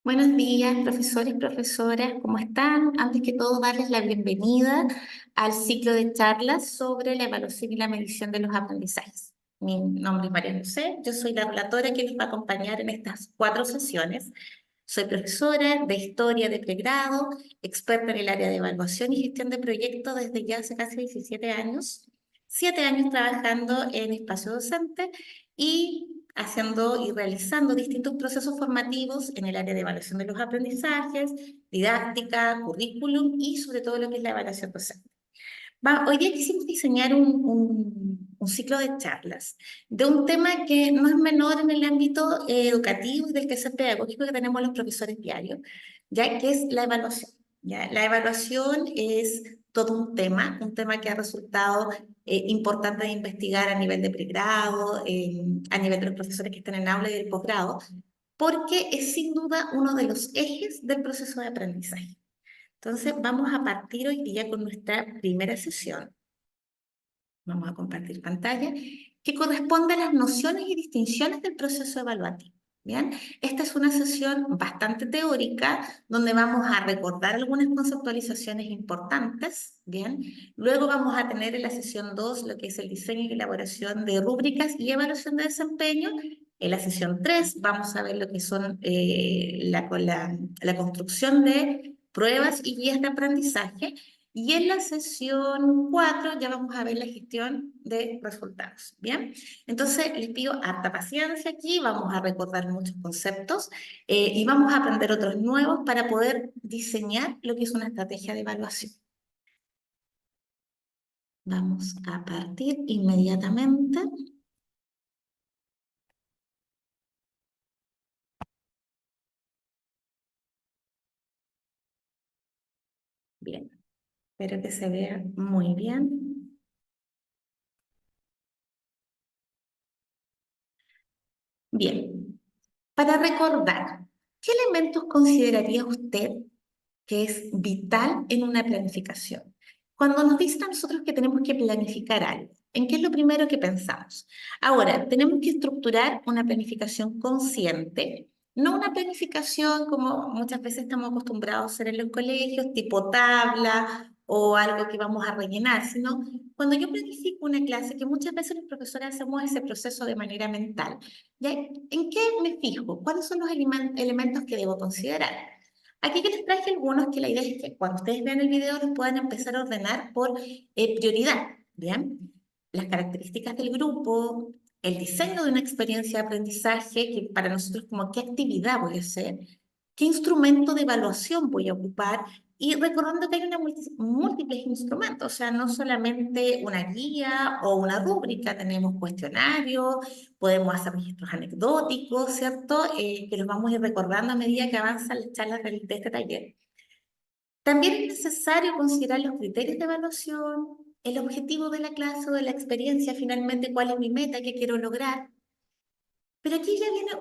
Buenos días, profesores y profesoras, ¿cómo están? Antes que todo, darles la bienvenida al ciclo de charlas sobre la evaluación y la medición de los aprendizajes. Mi nombre es María José, yo soy la relatora que les va a acompañar en estas 4 sesiones. Soy profesora de Historia de pregrado, experta en el área de evaluación y gestión de proyectos desde ya hace casi 17 años. 7 años trabajando en espacio docente y haciendo y realizando distintos procesos formativos en el área de evaluación de los aprendizajes, didáctica, currículum y sobre todo lo que es la evaluación docente. Hoy día quisimos diseñar un ciclo de charlas de un tema que no es menor en el ámbito educativo y del quehacer pedagógico que tenemos los profesores diarios, ya que es la evaluación. ¿Ya? La evaluación es todo un tema que ha resultado importante de investigar a nivel de pregrado, a nivel de los profesores que están en aula y del posgrado, porque es sin duda uno de los ejes del proceso de aprendizaje. Entonces, vamos a partir hoy día con nuestra primera sesión. Vamos a compartir pantalla, que corresponde a las nociones y distinciones del proceso evaluativo. Bien, esta es una sesión bastante teórica, donde vamos a recordar algunas conceptualizaciones importantes. Bien, luego vamos a tener en la sesión 2 lo que es el diseño y elaboración de rúbricas y evaluación de desempeño. En la sesión 3 vamos a ver lo que son la construcción de pruebas y guías de aprendizaje. Y en la sesión 4 ya vamos a ver la gestión de resultados. Bien, entonces les pido harta paciencia aquí, vamos a recordar muchos conceptos y vamos a aprender otros nuevos para poder diseñar lo que es una estrategia de evaluación. Vamos a partir inmediatamente. Bien, espero que se vea muy bien. Bien, para recordar, ¿qué elementos consideraría usted que es vital en una planificación? Cuando nos dicen a nosotros que tenemos que planificar algo, ¿en qué es lo primero que pensamos? Ahora, tenemos que estructurar una planificación consciente, no una planificación como muchas veces estamos acostumbrados a hacer en los colegios, tipo tabla o algo que vamos a rellenar, sino cuando yo planifico una clase, que muchas veces los profesores hacemos ese proceso de manera mental, ¿ya? ¿En qué me fijo? ¿Cuáles son los elementos que debo considerar? Aquí que les traje algunos que la idea es que cuando ustedes vean el video los puedan empezar a ordenar por prioridad, ¿bien? Las características del grupo, el diseño de una experiencia de aprendizaje, que para nosotros como qué actividad voy a hacer, qué instrumento de evaluación voy a ocupar, y recordando que hay múltiples instrumentos, o sea, no solamente una guía o una rúbrica, tenemos cuestionarios, podemos hacer registros anecdóticos, ¿cierto? Que los vamos a ir recordando a medida que avanzan las charlas de este taller. También es necesario considerar los criterios de evaluación, el objetivo de la clase o de la experiencia, finalmente cuál es mi meta, qué quiero lograr. Pero aquí ya viene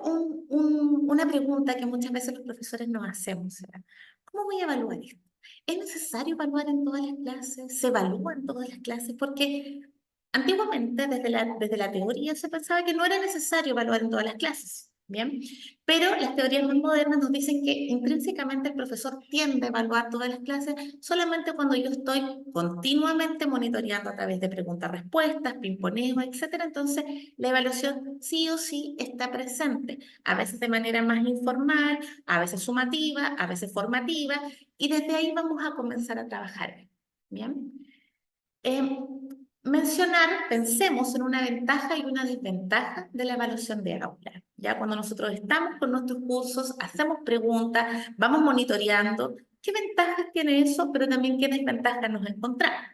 una pregunta que muchas veces los profesores nos hacemos, ¿verdad? ¿Cómo voy a evaluar esto? ¿Es necesario evaluar en todas las clases? ¿Se evalúa en todas las clases? Porque antiguamente, desde la teoría, se pensaba que no era necesario evaluar en todas las clases, ¿bien? Pero las teorías más modernas nos dicen que intrínsecamente el profesor tiende a evaluar todas las clases solamente cuando yo estoy continuamente monitoreando a través de preguntas-respuestas, pimponeo, etcétera. Entonces, la evaluación sí o sí está presente, a veces de manera más informal, a veces sumativa, a veces formativa, y desde ahí vamos a comenzar a trabajar, ¿bien? Pensemos en una ventaja y una desventaja de la evaluación de aula. Ya cuando nosotros estamos con nuestros cursos, hacemos preguntas, vamos monitoreando, ¿qué ventajas tiene eso? Pero también qué desventajas nos encontramos.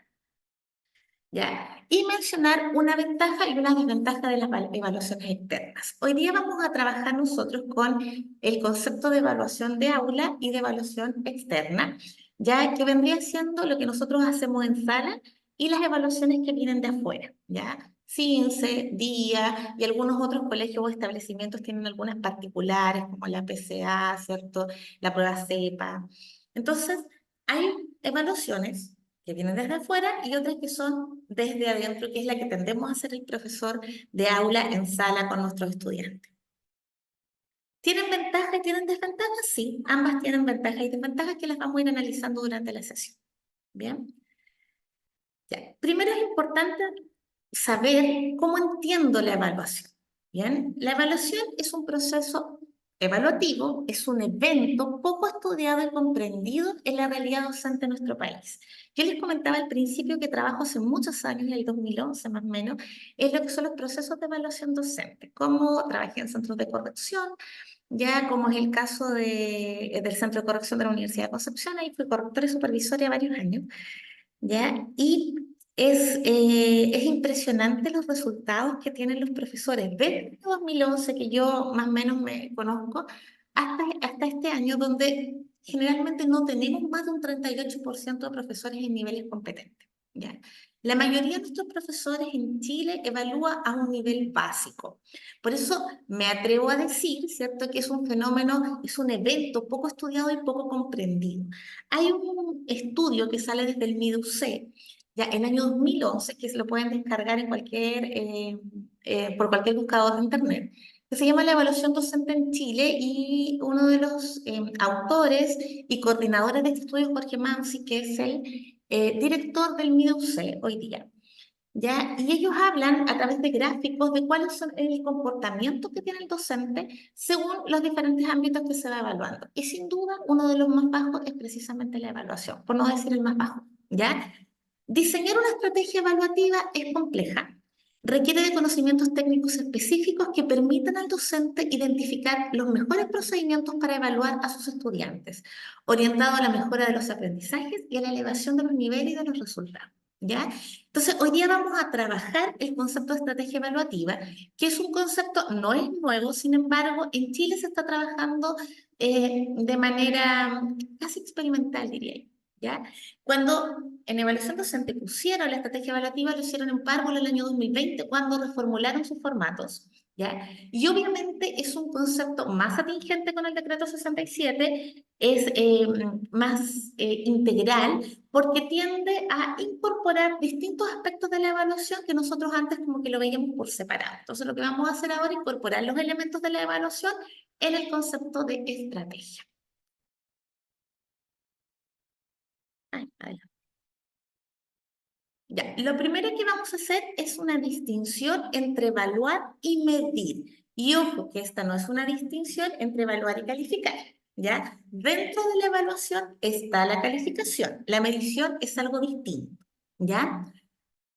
¿Ya? Y mencionar una ventaja y una desventaja de las evaluaciones externas. Hoy día vamos a trabajar nosotros con el concepto de evaluación de aula y de evaluación externa, ya que vendría siendo lo que nosotros hacemos en sala y las evaluaciones que vienen de afuera, ¿ya? CINCE, DIA y algunos otros colegios o establecimientos tienen algunas particulares, como la PCA, ¿cierto? La prueba CEPA. Entonces, hay evaluaciones que vienen desde afuera y otras que son desde adentro, que es la que tendemos a hacer el profesor de aula en sala con nuestros estudiantes. ¿Tienen ventajas y tienen desventajas? Sí, ambas tienen ventajas y desventajas que las vamos a ir analizando durante la sesión. Bien. Ya. Primero es importante saber cómo entiendo la evaluación. Bien, la evaluación es un proceso evaluativo, es un evento poco estudiado y comprendido en la realidad docente de nuestro país. Yo les comentaba al principio que trabajo hace muchos años, en el 2011 más o menos, en lo que son los procesos de evaluación docente, como trabajé en centros de corrección, ya como es el caso del Centro de Corrección de la Universidad de Concepción, ahí fui correctora y supervisora varios años. ¿Ya? Y es impresionante los resultados que tienen los profesores. Desde 2011, que yo más o menos me conozco, hasta este año, donde generalmente no tenemos más de un 38% de profesores en niveles competentes. ¿Ya? La mayoría de nuestros profesores en Chile evalúa a un nivel básico. Por eso me atrevo a decir, ¿cierto?, que es un fenómeno, es un evento poco estudiado y poco comprendido. Hay un estudio que sale desde el MIDUC, ya en el año 2011, que se lo pueden descargar en por cualquier buscador de internet, que se llama La Evaluación Docente en Chile, y uno de los autores y coordinadores de este estudio es Jorge Mansi, que es el director del MIDUC hoy día. ¿Ya? Y ellos hablan a través de gráficos de cuál es el comportamiento que tiene el docente según los diferentes ámbitos que se va evaluando. Y sin duda, uno de los más bajos es precisamente la evaluación, por no decir el más bajo. ¿Ya? Diseñar una estrategia evaluativa es compleja. Requiere de conocimientos técnicos específicos que permitan al docente identificar los mejores procedimientos para evaluar a sus estudiantes, orientado a la mejora de los aprendizajes y a la elevación de los niveles y de los resultados. ¿Ya? Entonces, hoy día vamos a trabajar el concepto de estrategia evaluativa, que es un concepto, no es nuevo, sin embargo, en Chile se está trabajando de manera casi experimental, diría yo. ¿Ya? Cuando en evaluación docente pusieron la estrategia evaluativa, lo hicieron en párvulo el año 2020, cuando reformularon sus formatos. ¿Ya? Y obviamente es un concepto más atingente con el decreto 67, es más integral, porque tiende a incorporar distintos aspectos de la evaluación que nosotros antes como que lo veíamos por separado. Entonces lo que vamos a hacer ahora es incorporar los elementos de la evaluación en el concepto de estrategia. Ay, adelante. Ya, lo primero que vamos a hacer es una distinción entre evaluar y medir. Y ojo, que esta no es una distinción entre evaluar y calificar. ¿Ya? Dentro de la evaluación está la calificación. La medición es algo distinto. ¿Ya?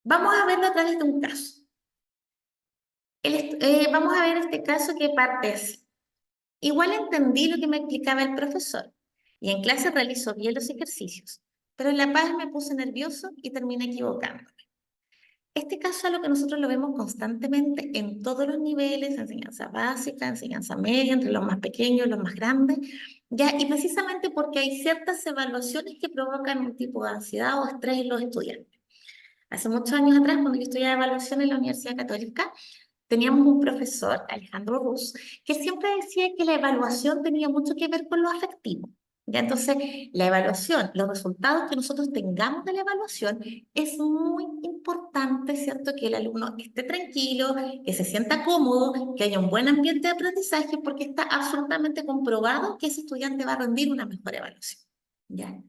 Vamos a verlo a través de un caso. Vamos a ver este caso que parte así. Igual entendí lo que me explicaba el profesor y en clase realizó bien los ejercicios, pero en la paz me puse nervioso y terminé equivocándome. Este caso es lo que nosotros lo vemos constantemente en todos los niveles, enseñanza básica, enseñanza media, entre los más pequeños y los más grandes, ya, y precisamente porque hay ciertas evaluaciones que provocan un tipo de ansiedad o estrés en los estudiantes. Hace muchos años atrás, cuando yo estudiaba evaluación en la Universidad Católica, teníamos un profesor, Alejandro Ruz, que siempre decía que la evaluación tenía mucho que ver con lo afectivo. Ya, entonces, la evaluación, los resultados que nosotros tengamos de la evaluación, es muy importante, ¿cierto? Que el alumno esté tranquilo, que se sienta cómodo, que haya un buen ambiente de aprendizaje, porque está absolutamente comprobado que ese estudiante va a rendir una mejor evaluación. ¿Ya?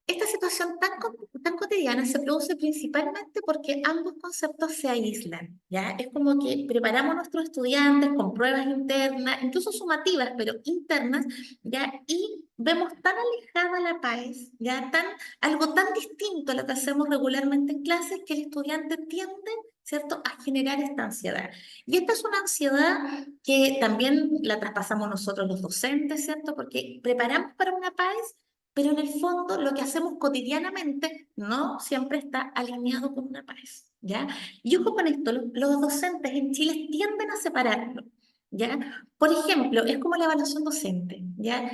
Esta situación tan cotidiana se produce principalmente porque ambos conceptos se aíslan, ¿ya? Es como que preparamos a nuestros estudiantes con pruebas internas, incluso sumativas, pero internas, ¿ya? Y vemos tan alejada la PAES, ¿ya? Algo tan distinto a lo que hacemos regularmente en clases, que el estudiante tiende, ¿cierto?, a generar esta ansiedad. Y esta es una ansiedad que también la traspasamos nosotros los docentes, ¿cierto? Porque preparamos para una PAES, pero en el fondo lo que hacemos cotidianamente no siempre está alineado con una paz, ¿ya? Y ojo con esto, los docentes en Chile tienden a separarlo, ¿ya? Por ejemplo, es como la evaluación docente, ¿ya?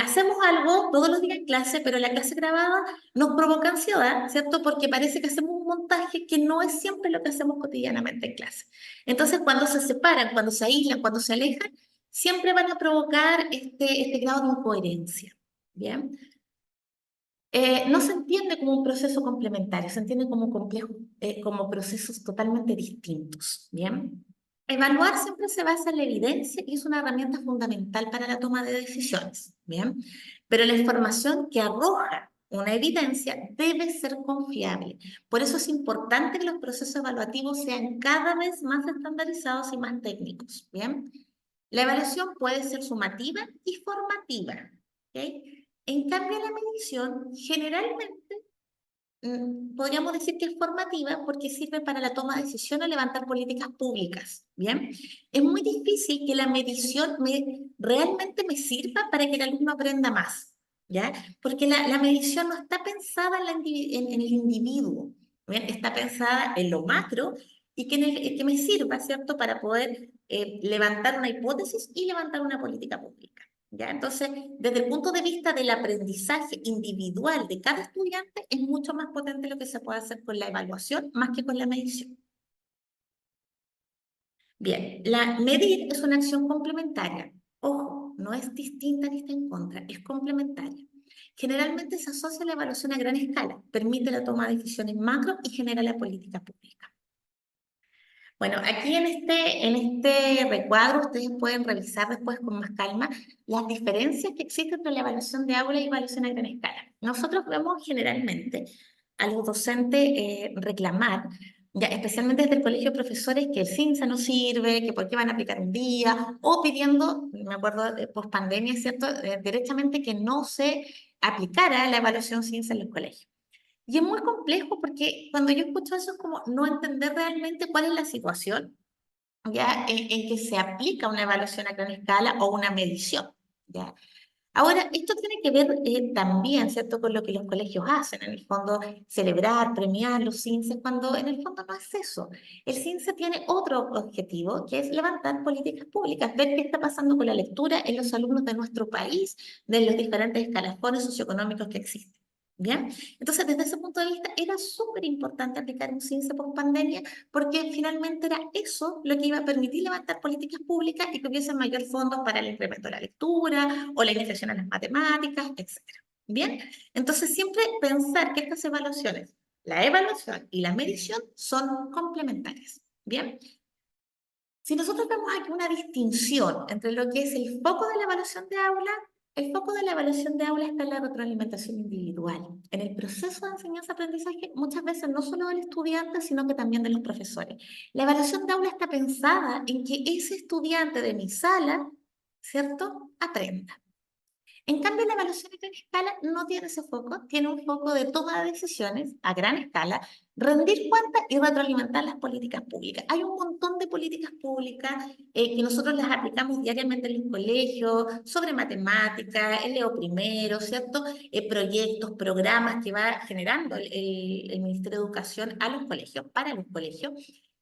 Hacemos algo todos los días en clase, pero la clase grabada nos provoca ansiedad, ¿cierto? Porque parece que hacemos un montaje que no es siempre lo que hacemos cotidianamente en clase. Entonces, cuando se separan, cuando se aíslan, cuando se alejan, siempre van a provocar este grado de incoherencia. ¿Bien? No se entiende como un proceso complementario, se entiende como complejo, como procesos totalmente distintos, ¿bien? Evaluar siempre se basa en la evidencia y es una herramienta fundamental para la toma de decisiones, ¿bien? Pero la información que arroja una evidencia debe ser confiable. Por eso es importante que los procesos evaluativos sean cada vez más estandarizados y más técnicos, ¿bien? La evaluación puede ser sumativa y formativa, ¿ok? En cambio, la medición generalmente podríamos decir que es formativa porque sirve para la toma de decisiones o levantar políticas públicas, ¿bien? Es muy difícil que la medición realmente me sirva para que el alumno aprenda más, ¿ya? Porque la medición no está pensada en el individuo, ¿bien? Está pensada en lo macro y que me sirva, ¿cierto?, para poder levantar una hipótesis y levantar una política pública. ¿Ya? Entonces, desde el punto de vista del aprendizaje individual de cada estudiante, es mucho más potente lo que se puede hacer con la evaluación más que con la medición. Bien, la medir es una acción complementaria. Ojo, no es distinta ni está en contra, es complementaria. Generalmente se asocia a la evaluación a gran escala, permite la toma de decisiones macro y genera la política pública. Bueno, aquí en este recuadro ustedes pueden revisar después con más calma las diferencias que existen entre la evaluación de aula y evaluación a gran escala. Nosotros vemos generalmente a los docentes reclamar, ya, especialmente desde el colegio de profesores, que el CINSA no sirve, que por qué van a aplicar un día, o pidiendo, me acuerdo, post pandemia, ¿cierto?, derechamente que no se aplicara la evaluación CINSA en los colegios. Y es muy complejo porque cuando yo escucho eso es como no entender realmente cuál es la situación, ¿ya? En que se aplica una evaluación a gran escala o una medición, ¿ya? Ahora, esto tiene que ver también, ¿cierto?, con lo que los colegios hacen, en el fondo, celebrar, premiar los CINSE, cuando en el fondo no es eso. El CINSE tiene otro objetivo, que es levantar políticas públicas, ver qué está pasando con la lectura en los alumnos de nuestro país, de los diferentes escalafones socioeconómicos que existen. ¿Bien? Entonces, desde ese punto de vista, era súper importante aplicar un CINSE por pandemia, porque finalmente era eso lo que iba a permitir levantar políticas públicas y que hubiese mayor fondos para el incremento de la lectura o la iniciación en las matemáticas, etcétera. Bien, entonces siempre pensar que estas evaluaciones, la evaluación y la medición, son complementarias. Bien, si nosotros vemos aquí una distinción entre lo que es el foco de la evaluación de aula, el foco de la evaluación de aula está en la retroalimentación individual. En el proceso de enseñanza-aprendizaje, muchas veces no solo del estudiante, sino que también de los profesores. La evaluación de aula está pensada en que ese estudiante de mi sala, ¿cierto?, aprenda. En cambio, la evaluación a gran escala no tiene ese foco, tiene un foco de toma de decisiones a gran escala, rendir cuentas y retroalimentar las políticas públicas. Hay un montón de políticas públicas que nosotros las aplicamos diariamente en los colegios, sobre matemáticas, el Leo Primero, ¿cierto? Proyectos, programas que va generando el Ministerio de Educación a los colegios, para los colegios.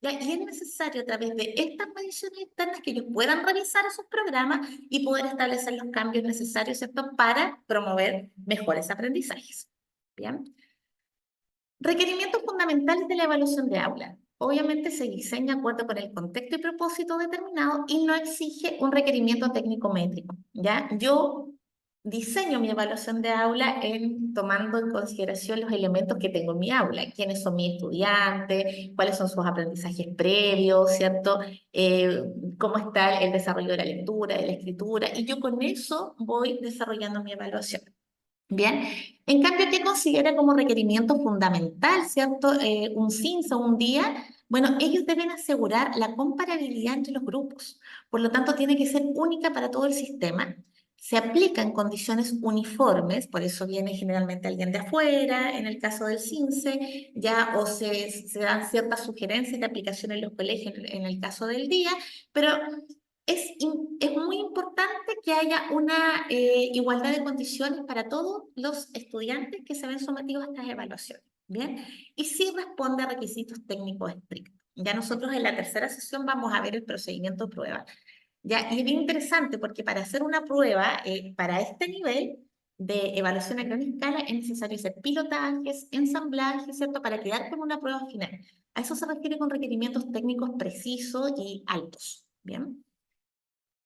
¿Ya? Y es necesario a través de estas mediciones externas que ellos puedan revisar esos programas y poder establecer los cambios necesarios, ¿cierto?, para promover mejores aprendizajes. Bien. Requerimientos fundamentales de la evaluación de aula. Obviamente se diseña de acuerdo con el contexto y propósito determinado y no exige un requerimiento técnico-métrico, ¿ya? Yo diseño mi evaluación de aula tomando en consideración los elementos que tengo en mi aula, quiénes son mis estudiantes, cuáles son sus aprendizajes previos, ¿cierto? Cómo está el desarrollo de la lectura, de la escritura, y yo con eso voy desarrollando mi evaluación. Bien, en cambio, ¿qué considera como requerimiento fundamental, cierto? Un CINSA, un día, bueno, ellos deben asegurar la comparabilidad entre los grupos. Por lo tanto, tiene que ser única para todo el sistema. Se aplica en condiciones uniformes, por eso viene generalmente alguien de afuera, en el caso del CINSE, ya, o se dan ciertas sugerencias de aplicación en los colegios en el caso del día, pero es muy importante que haya una igualdad de condiciones para todos los estudiantes que se ven sometidos a estas evaluaciones, ¿bien? Y sí responde a requisitos técnicos estrictos. Ya nosotros en la tercera sesión vamos a ver el procedimiento de prueba. Ya, y es bien interesante porque para hacer una prueba para este nivel de evaluación a gran escala es necesario hacer pilotajes, ensamblajes, ¿cierto?, para quedar con una prueba final. A eso se refiere con requerimientos técnicos precisos y altos, ¿bien?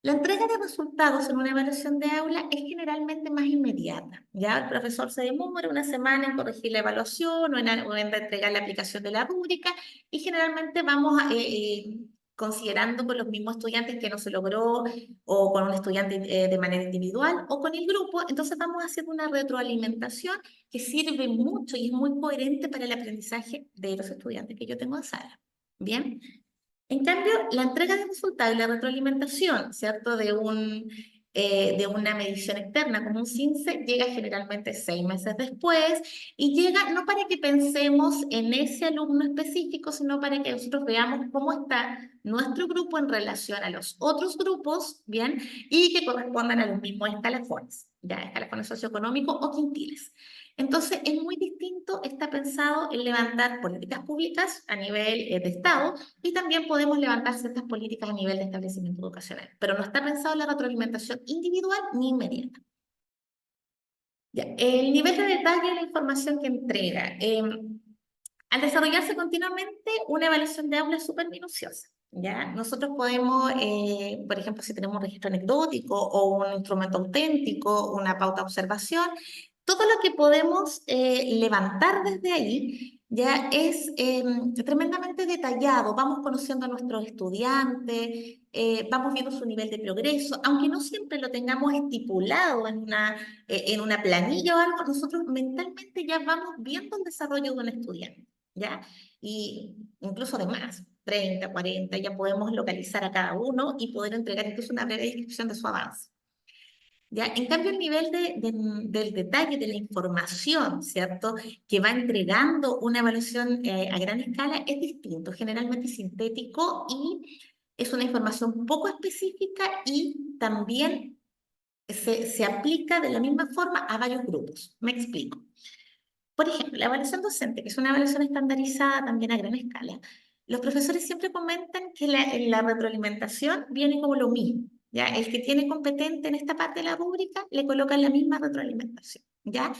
La entrega de resultados en una evaluación de aula es generalmente más inmediata. Ya el profesor se demora una semana en corregir la evaluación o en entregar la aplicación de la rúbrica y generalmente vamos considerando con los mismos estudiantes que no se logró, o con un estudiante de manera individual, o con el grupo. Entonces vamos haciendo una retroalimentación que sirve mucho y es muy coherente para el aprendizaje de los estudiantes que yo tengo en sala. Bien. En cambio, la entrega de resultados y la retroalimentación, ¿cierto? De una medición externa como un CINCE llega generalmente 6 meses después y llega no para que pensemos en ese alumno específico, sino para que nosotros veamos cómo está nuestro grupo en relación a los otros grupos, ¿bien? Y que correspondan a los mismos escalafones, ya escalafones socioeconómicos o quintiles. Entonces, es muy distinto, está pensado en levantar políticas públicas a nivel de Estado y también podemos levantar ciertas políticas a nivel de establecimiento educacional, pero no está pensado en la retroalimentación individual ni inmediata. Ya, el nivel de detalle de la información que entrega. Al desarrollarse continuamente, una evaluación de aula es súper minuciosa. ¿Ya? Nosotros podemos, por ejemplo, si tenemos un registro anecdótico o un instrumento auténtico, una pauta de observación, todo lo que podemos levantar desde ahí ya es tremendamente detallado. Vamos conociendo a nuestros estudiantes, vamos viendo su nivel de progreso, aunque no siempre lo tengamos estipulado en una planilla o algo, nosotros mentalmente ya vamos viendo el desarrollo de un estudiante. ¿Ya? Y incluso de más, 30, 40, ya podemos localizar a cada uno y poder entregar incluso una breve descripción de su avance. ¿Ya? En cambio, el nivel del detalle, de la información, ¿cierto? Que va entregando una evaluación a gran escala es distinto, generalmente sintético y es una información poco específica y también se aplica de la misma forma a varios grupos. Me explico. Por ejemplo, la evaluación docente, que es una evaluación estandarizada también a gran escala, los profesores siempre comentan que la retroalimentación viene como lo mismo, ¿ya? El que tiene competente en esta parte de la rúbrica le colocan la misma retroalimentación, ¿ya?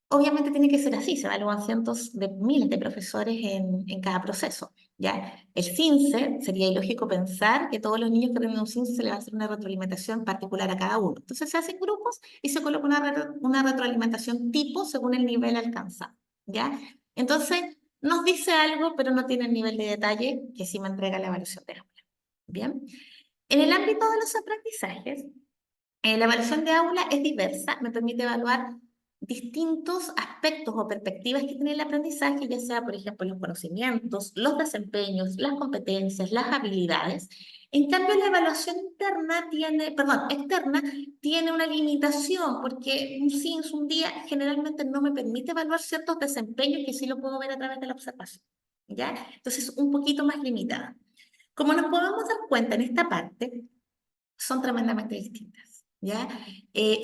Obviamente tiene que ser así, se evalúan cientos de miles de profesores en cada proceso, ¿ya? El CINCE, sería ilógico pensar que todos los niños que tienen un CINCE se les va a hacer una retroalimentación particular a cada uno. Entonces se hacen grupos y se coloca una retroalimentación tipo según el nivel alcanzado, ¿ya? Entonces nos dice algo, pero no tiene el nivel de detalle que sí me entrega la evaluación de aula, ¿bien? En el ámbito de los aprendizajes, la evaluación de aula es diversa, me permite evaluar distintos aspectos o perspectivas que tiene el aprendizaje, ya sea, por ejemplo, los conocimientos, los desempeños, las competencias, las habilidades. En cambio, la evaluación externa tiene una limitación, porque un SINS un día generalmente no me permite evaluar ciertos desempeños que sí lo puedo ver a través de la observación, ¿ya? Entonces, un poquito más limitada. Como nos podemos dar cuenta en esta parte, son tremendamente distintas, ¿ya?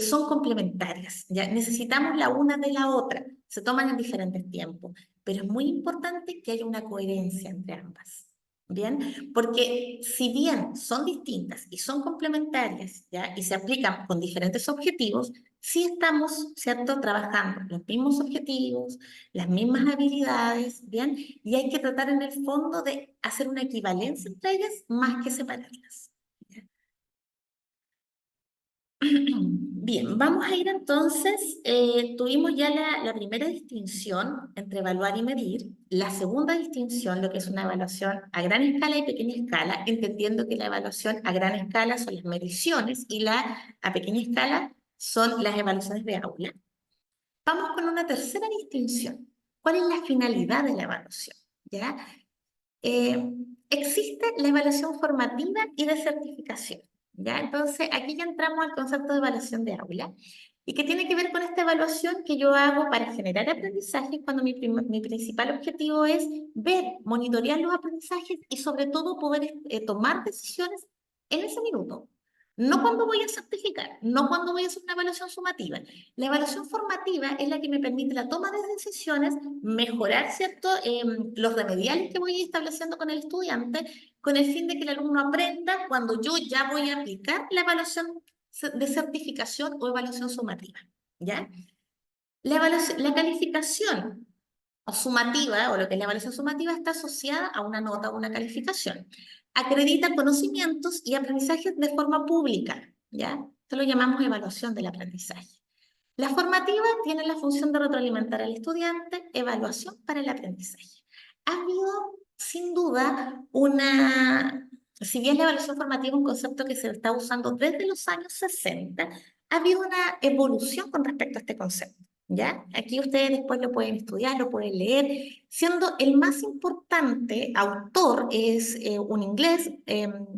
Son complementarias, ¿ya? Necesitamos la una de la otra, se toman en diferentes tiempos, pero es muy importante que haya una coherencia entre ambas, ¿bien? Porque si bien son distintas y son complementarias, ¿ya? Y se aplican con diferentes objetivos, sí estamos, ¿cierto?, trabajando los mismos objetivos, las mismas habilidades, ¿bien? Y hay que tratar en el fondo de hacer una equivalencia entre ellas más que separarlas. Bien, vamos a ir entonces, tuvimos ya la primera distinción entre evaluar y medir, la segunda distinción, lo que es una evaluación a gran escala y pequeña escala, entendiendo que la evaluación a gran escala son las mediciones y la a pequeña escala son las evaluaciones de aula. Vamos con una tercera distinción. ¿Cuál es la finalidad de la evaluación? ¿Ya? Eh, Existe la evaluación formativa y de certificación, ¿ya? Entonces, aquí ya entramos al concepto de evaluación de aula y que tiene que ver con esta evaluación que yo hago para generar aprendizajes cuando mi principal objetivo es ver, monitorear los aprendizajes y sobre todo poder tomar decisiones en ese minuto. No cuando voy a certificar, no cuando voy a hacer una evaluación sumativa. La evaluación formativa es la que me permite la toma de decisiones, mejorar, ¿cierto?, los remediales que voy estableciendo con el estudiante, con el fin de que el alumno aprenda cuando yo ya voy a aplicar la evaluación de certificación o evaluación sumativa, ¿ya? La calificación o sumativa, o lo que es la evaluación sumativa, está asociada a una nota o una calificación. Acredita conocimientos y aprendizajes de forma pública, ¿ya? Esto lo llamamos evaluación del aprendizaje. La formativa tiene la función de retroalimentar al estudiante, evaluación para el aprendizaje. Ha habido, sin duda, si bien la evaluación formativa es un concepto que se está usando desde los años 60, ha habido una evolución con respecto a este concepto. ¿Ya? Aquí ustedes después lo pueden estudiar, lo pueden leer, siendo el más importante autor es un inglés,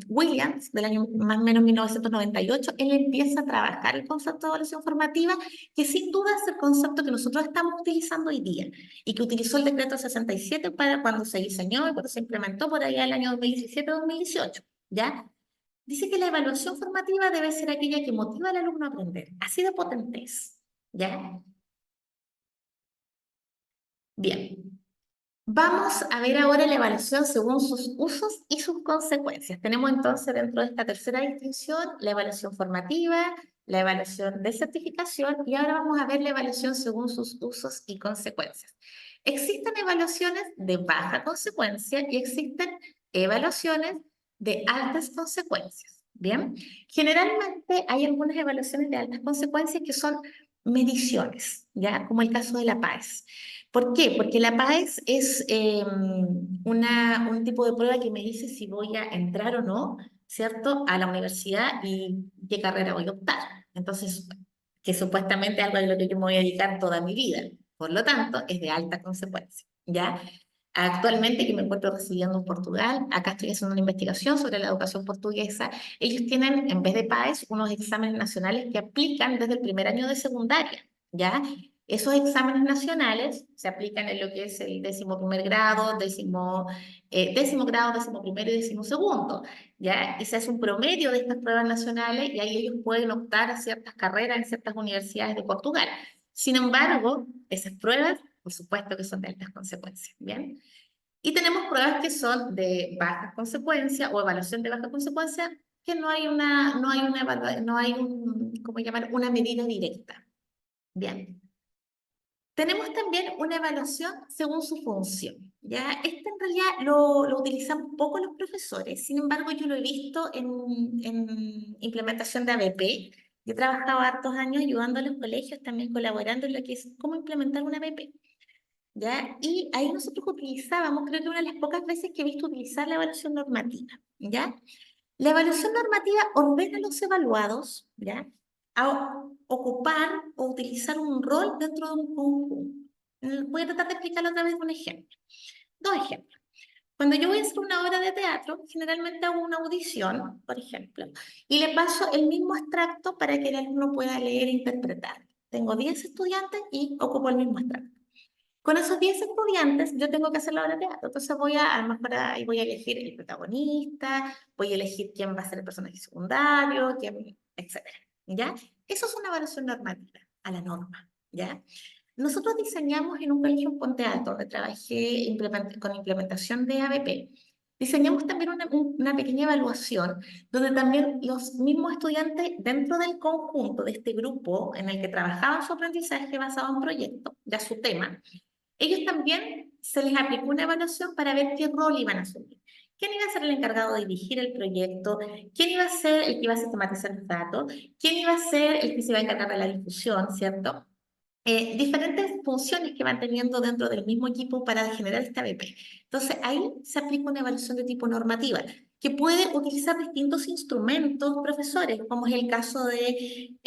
Williams, del año más o menos 1998. Él empieza a trabajar el concepto de evaluación formativa, que sin duda es el concepto que nosotros estamos utilizando hoy día y que utilizó el decreto 67 para cuando se diseñó y cuando se implementó por allá el año 2017-2018, ¿ya? Dice que la evaluación formativa debe ser aquella que motiva al alumno a aprender. Así de potente es, ¿ya? Bien. Vamos a ver ahora la evaluación según sus usos y sus consecuencias. Tenemos entonces dentro de esta tercera distinción la evaluación formativa, la evaluación de certificación y ahora vamos a ver la evaluación según sus usos y consecuencias. Existen evaluaciones de baja consecuencia y existen evaluaciones de altas consecuencias. Bien, generalmente hay algunas evaluaciones de altas consecuencias que son mediciones, ¿ya? Como el caso de la PAES. ¿Por qué? Porque la PAES es un tipo de prueba que me dice si voy a entrar o no, ¿cierto? A la universidad y qué carrera voy a optar. Entonces, que supuestamente es algo a lo que yo me voy a dedicar toda mi vida. Por lo tanto, es de alta consecuencia, ¿ya? Actualmente que me encuentro residiendo en Portugal, acá estoy haciendo una investigación sobre la educación portuguesa. Ellos tienen, en vez de PAES, unos exámenes nacionales que aplican desde el primer año de secundaria, ¿ya? Esos exámenes nacionales se aplican en lo que es el 11.º grado, décimo grado, 11.º y 12.º, ¿ya? Y se hace un promedio de estas pruebas nacionales y ahí ellos pueden optar a ciertas carreras en ciertas universidades de Portugal. Sin embargo, esas pruebas, por supuesto que son de altas consecuencias, ¿bien? Y tenemos pruebas que son de bajas consecuencias o evaluación de baja consecuencia, que no hay ¿cómo llamar? Una medida directa, ¿bien? Tenemos también una evaluación según su función. ¿Ya? Este en realidad lo utilizamos poco los profesores, sin embargo yo lo he visto en implementación de ABP. Yo he trabajado hartos años ayudando a los colegios, también colaborando en lo que es cómo implementar una ABP. ¿Ya? Y ahí nosotros utilizábamos, creo que una de las pocas veces que he visto utilizar la evaluación normativa. ¿Ya? La evaluación normativa ordena a los evaluados, ¿ya? A ocupar o utilizar un rol dentro de un conjunto. Voy a tratar de explicarlo a través de un ejemplo. Dos ejemplos. Cuando yo voy a hacer una obra de teatro, generalmente hago una audición, por ejemplo, y le paso el mismo extracto para que el alumno pueda leer e interpretar. Tengo 10 estudiantes y ocupo el mismo extracto. Con esos 10 estudiantes, yo tengo que hacer la obra de teatro. Entonces a lo mejor ahí voy a elegir el protagonista, voy a elegir quién va a ser el personaje secundario, quién, etcétera. ¿Ya? Eso es una evaluación normativa, a la norma. ¿Ya? Nosotros diseñamos en un colegio en Ponte Alto, donde trabajé con implementación de ABP. Diseñamos también una pequeña evaluación donde también los mismos estudiantes dentro del conjunto de este grupo en el que trabajaban su aprendizaje basado en proyectos, ya su tema, ellos también se les aplicó una evaluación para ver qué rol iban a asumir. ¿Quién iba a ser el encargado de dirigir el proyecto? ¿Quién iba a ser el que iba a sistematizar los datos? ¿Quién iba a ser el que se iba a encargar de la difusión, ¿cierto? Diferentes funciones que van teniendo dentro del mismo equipo para generar esta BP. Entonces, ahí se aplica una evaluación de tipo normativa, que puede utilizar distintos instrumentos, profesores, como es el caso de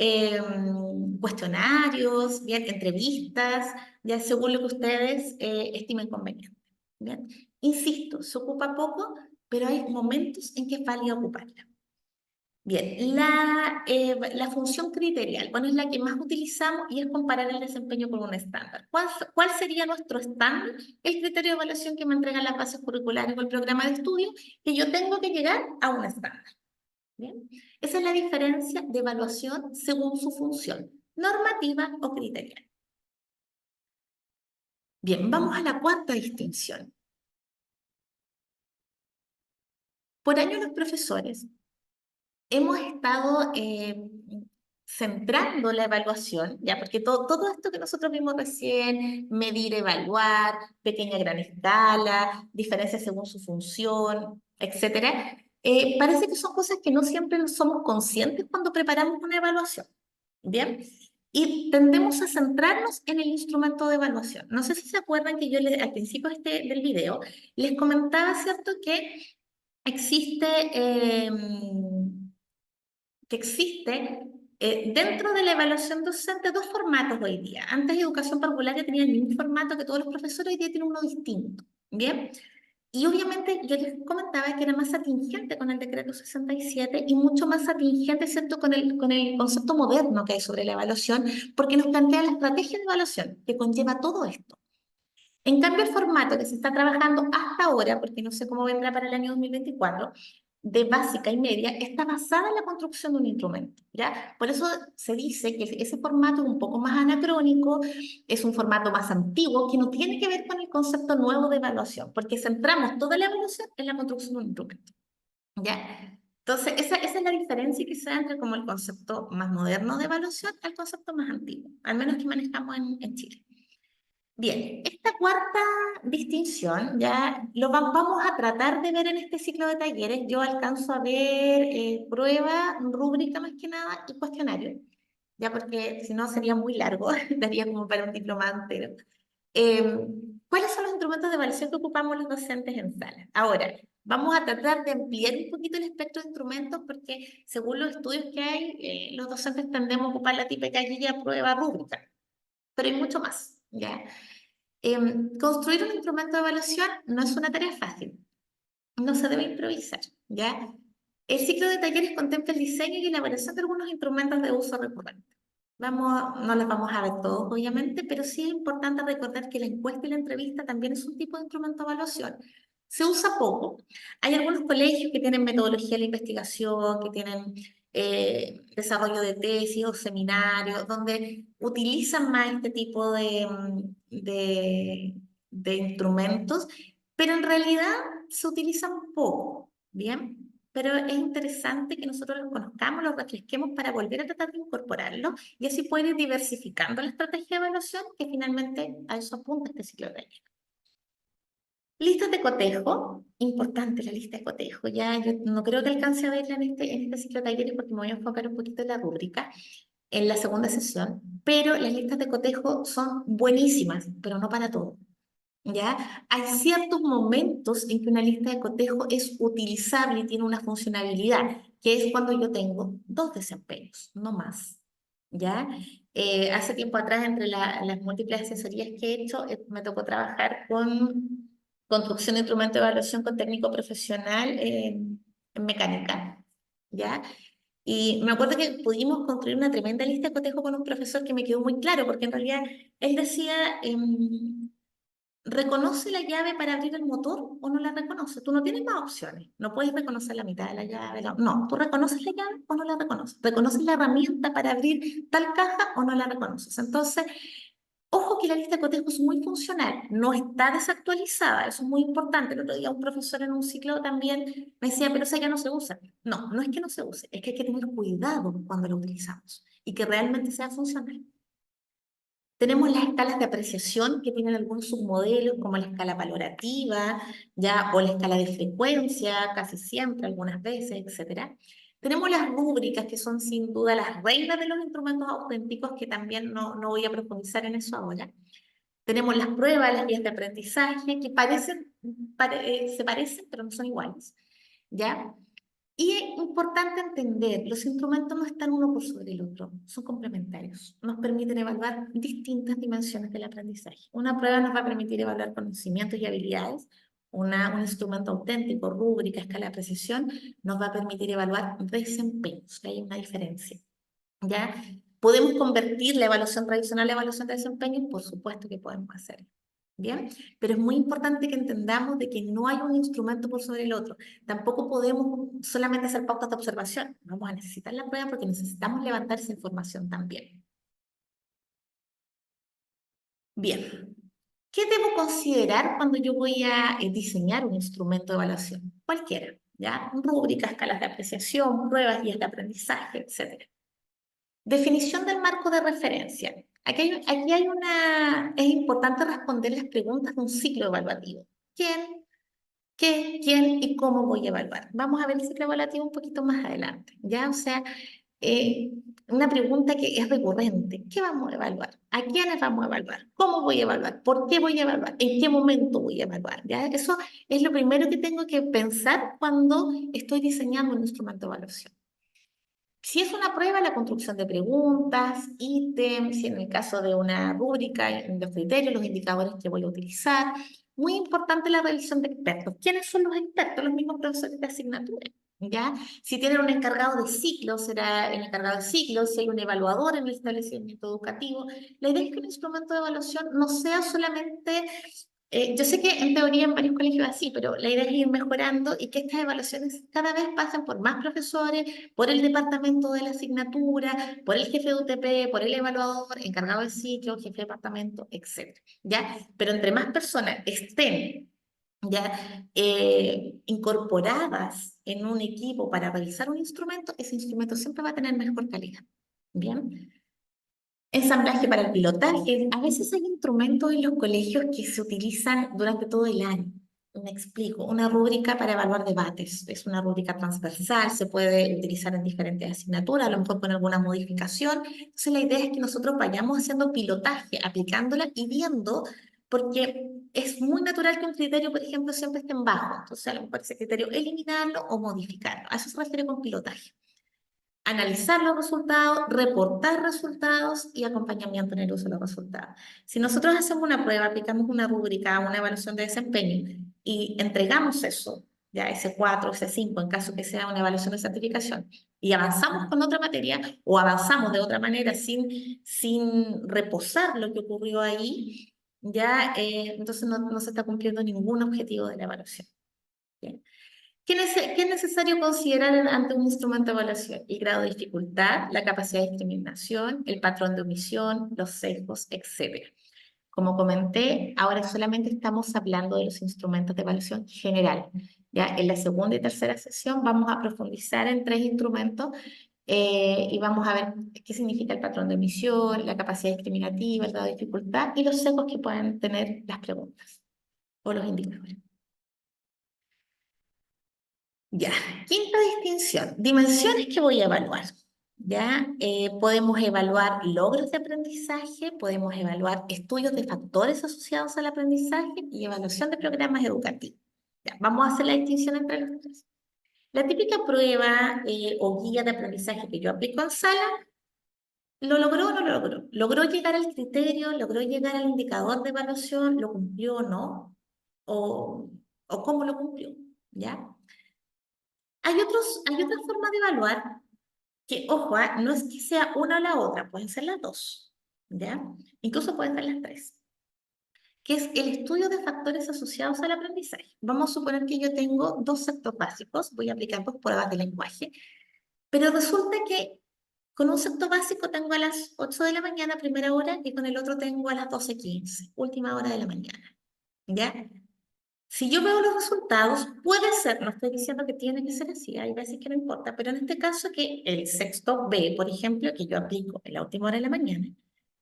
cuestionarios, bien, entrevistas, ya según lo que ustedes estimen conveniente. Bien. Insisto, se ocupa poco, pero hay momentos en que es válido ocuparla. Bien, la función criterial, bueno, es la que más utilizamos y es comparar el desempeño con un estándar. ¿Cuál sería nuestro estándar? El criterio de evaluación que me entregan las bases curriculares o el programa de estudio, que yo tengo que llegar a un estándar. Bien, esa es la diferencia de evaluación según su función, normativa o criterial. Bien, vamos a la cuarta distinción. Por año los profesores hemos estado centrando la evaluación, ya, porque todo esto que nosotros vimos recién, medir, evaluar, pequeña, gran escala, diferencias según su función, etcétera, parece que son cosas que no siempre somos conscientes cuando preparamos una evaluación, ¿bien? Y tendemos a centrarnos en el instrumento de evaluación. No sé si se acuerdan que yo al principio del video les comentaba, ¿cierto?, que existe, dentro de la evaluación docente dos formatos hoy día. Antes educación parvularia tenía el mismo formato que todos los profesores, hoy día tiene uno distinto. ¿Bien? Y obviamente yo les comentaba que era más atingente con el decreto 67 y mucho más atingente, ¿cierto?, con el concepto moderno que hay sobre la evaluación, porque nos plantea la estrategia de evaluación que conlleva todo esto. En cambio, el formato que se está trabajando hasta ahora, porque no sé cómo vendrá para el año 2024, de básica y media, está basada en la construcción de un instrumento, ¿ya? Por eso se dice que ese formato es un poco más anacrónico, es un formato más antiguo, que no tiene que ver con el concepto nuevo de evaluación, porque centramos toda la evaluación en la construcción de un instrumento, ¿ya? Entonces, esa es la diferencia que se da entre como el concepto más moderno de evaluación al concepto más antiguo, al menos que manejamos en Chile. Bien, esta cuarta distinción ya vamos a tratar de ver en este ciclo de talleres. Yo alcanzo a ver prueba, rúbrica más que nada y cuestionario, ya porque si no sería muy largo, daría como para un diplomado entero. ¿Cuáles son los instrumentos de evaluación que ocupamos los docentes en sala? Ahora, vamos a tratar de ampliar un poquito el espectro de instrumentos porque según los estudios que hay, los docentes tendemos a ocupar la típica guía, prueba, rúbrica, pero hay mucho más, ¿ya? Construir un instrumento de evaluación no es una tarea fácil, no se debe improvisar, ¿ya? El ciclo de talleres contempla el diseño y elaboración de algunos instrumentos de uso recurrente. No los vamos a ver todos, obviamente, pero sí es importante recordar que la encuesta y la entrevista también es un tipo de instrumento de evaluación. Se usa poco. Hay algunos colegios que tienen metodología de la investigación, que tienen desarrollo de tesis o seminarios, donde utilizan más este tipo de instrumentos, pero en realidad se utilizan poco, ¿bien? Pero es interesante que nosotros los conozcamos, los refresquemos para volver a tratar de incorporarlos y así puede ir diversificando la estrategia de evaluación que finalmente a eso apunta este ciclo de año. Listas de cotejo, importante la lista de cotejo, ya yo no creo que alcance a verla en este ciclo de talleres porque me voy a enfocar un poquito en la rúbrica, en la segunda sesión, pero las listas de cotejo son buenísimas, pero no para todo. ¿Ya? Hay ciertos momentos en que una lista de cotejo es utilizable y tiene una funcionalidad, que es cuando yo tengo dos desempeños, no más. ¿Ya? Hace tiempo atrás, entre las múltiples asesorías que he hecho, me tocó trabajar con construcción de instrumentos de evaluación con técnico profesional en mecánica. ¿Ya? Y me acuerdo que pudimos construir una tremenda lista de cotejo con un profesor que me quedó muy claro, porque en realidad él decía... ¿reconoce la llave para abrir el motor o no la reconoce? Tú no tienes más opciones. No puedes reconocer la mitad de la llave. No, tú reconoces la llave o no la reconoces. ¿Reconoces la herramienta para abrir tal caja o no la reconoces? Entonces, ojo que la lista de cotejo es muy funcional, no está desactualizada, eso es muy importante. El otro día un profesor en un ciclo también me decía, pero esa ya no se usa. No, no es que no se use, es que hay que tener cuidado cuando lo utilizamos y que realmente sea funcional. Tenemos las escalas de apreciación que tienen algunos submodelos, como la escala valorativa, ya, o la escala de frecuencia, casi siempre, algunas veces, etcétera. Tenemos las rúbricas, que son sin duda las reinas de los instrumentos auténticos, que también no voy a profundizar en eso ahora. Tenemos las pruebas, las guías de aprendizaje, que se parecen, pero no son iguales, ¿ya? Y es importante entender, los instrumentos no están uno por sobre el otro, son complementarios. Nos permiten evaluar distintas dimensiones del aprendizaje. Una prueba nos va a permitir evaluar conocimientos y habilidades. Un instrumento auténtico, rúbrica, escala de precisión, nos va a permitir evaluar desempeños. Hay una diferencia. ¿Ya? ¿Podemos convertir la evaluación tradicional a evaluación de desempeño? Por supuesto que podemos hacerlo. ¿Bien? Pero es muy importante que entendamos de que no hay un instrumento por sobre el otro. Tampoco podemos solamente hacer pautas de observación. Vamos a necesitar la prueba porque necesitamos levantar esa información también. Bien. ¿Qué debo considerar cuando yo voy a diseñar un instrumento de evaluación? Cualquiera, ¿ya? Rúbricas, escalas de apreciación, pruebas, guías de aprendizaje, etcétera. Definición del marco de referencia. Es importante responder las preguntas de un ciclo evaluativo. ¿Quién, qué, quién y cómo voy a evaluar? Vamos a ver el ciclo evaluativo un poquito más adelante, ¿ya? O sea, una pregunta que es recurrente. ¿Qué vamos a evaluar? ¿A quiénes vamos a evaluar? ¿Cómo voy a evaluar? ¿Por qué voy a evaluar? ¿En qué momento voy a evaluar? ¿Ya? Eso es lo primero que tengo que pensar cuando estoy diseñando un instrumento de evaluación. Si es una prueba, la construcción de preguntas, ítems, si en el caso de una rúbrica, los criterios, los indicadores que voy a utilizar. Muy importante la revisión de expertos. ¿Quiénes son los expertos? Los mismos profesores de asignatura. ¿Ya? Si tienen un encargado de ciclo, será el encargado de ciclo, si hay un evaluador en el establecimiento educativo. La idea es que el instrumento de evaluación no sea solamente yo sé que en teoría en varios colegios es así, pero la idea es ir mejorando y que estas evaluaciones cada vez pasen por más profesores, por el departamento de la asignatura, por el jefe de UTP, por el evaluador, encargado de ciclo, jefe de departamento, etcétera. ¿Ya? Pero entre más personas estén ya incorporadas en un equipo para realizar un instrumento, ese instrumento siempre va a tener mejor calidad. ¿Bien? Ensamblaje para el pilotaje. A veces hay instrumentos en los colegios que se utilizan durante todo el año. Me explico. Una rúbrica para evaluar debates. Es una rúbrica transversal, se puede utilizar en diferentes asignaturas, a lo mejor con alguna modificación. Entonces la idea es que nosotros vayamos haciendo pilotaje, aplicándola y viendo, porque es muy natural que un criterio, por ejemplo, siempre esté en bajo. Entonces a lo mejor ese criterio eliminarlo o modificarlo. A eso se refiere con pilotaje. Analizar los resultados, reportar resultados y acompañamiento en el uso de los resultados. Si nosotros hacemos una prueba, aplicamos una rúbrica, una evaluación de desempeño y entregamos eso, ya ese 4, ese 5, en caso que sea una evaluación de certificación, y avanzamos con otra materia o avanzamos de otra manera sin reposar lo que ocurrió ahí, ya entonces no se está cumpliendo ningún objetivo de la evaluación. ¿Bien? ¿Qué es necesario considerar ante un instrumento de evaluación? El grado de dificultad, la capacidad de discriminación, el patrón de omisión, los sesgos, etcétera. Como comenté, ahora solamente estamos hablando de los instrumentos de evaluación general. Ya en la segunda y tercera sesión vamos a profundizar en 3 instrumentos y vamos a ver qué significa el patrón de omisión, la capacidad discriminativa, el grado de dificultad y los sesgos que pueden tener las preguntas o los indicadores. Ya, quinta distinción, dimensiones que voy a evaluar. Ya, podemos evaluar logros de aprendizaje, podemos evaluar estudios de factores asociados al aprendizaje y evaluación de programas educativos. Ya, vamos a hacer la distinción entre los tres. La típica prueba o guía de aprendizaje que yo aplico en sala, ¿lo logró o no lo logró? ¿Logró llegar al criterio? ¿Logró llegar al indicador de evaluación? ¿Lo cumplió o no? ¿O cómo lo cumplió? ¿Ya? Hay otra forma de evaluar que, ojo, no es que sea una o la otra, pueden ser las dos, ¿ya? Incluso pueden ser las tres, que es el estudio de factores asociados al aprendizaje. Vamos a suponer que yo tengo 2 sectores básicos, voy a aplicar 2 pruebas de lenguaje, pero resulta que con un sector básico tengo a las 8 de la mañana, primera hora, y con el otro tengo a las 12:15, última hora de la mañana, ¿ya? Si yo veo los resultados, puede ser, no estoy diciendo que tiene que ser así, hay veces que no importa, pero en este caso que el sexto B, por ejemplo, que yo aplico en la última hora de la mañana,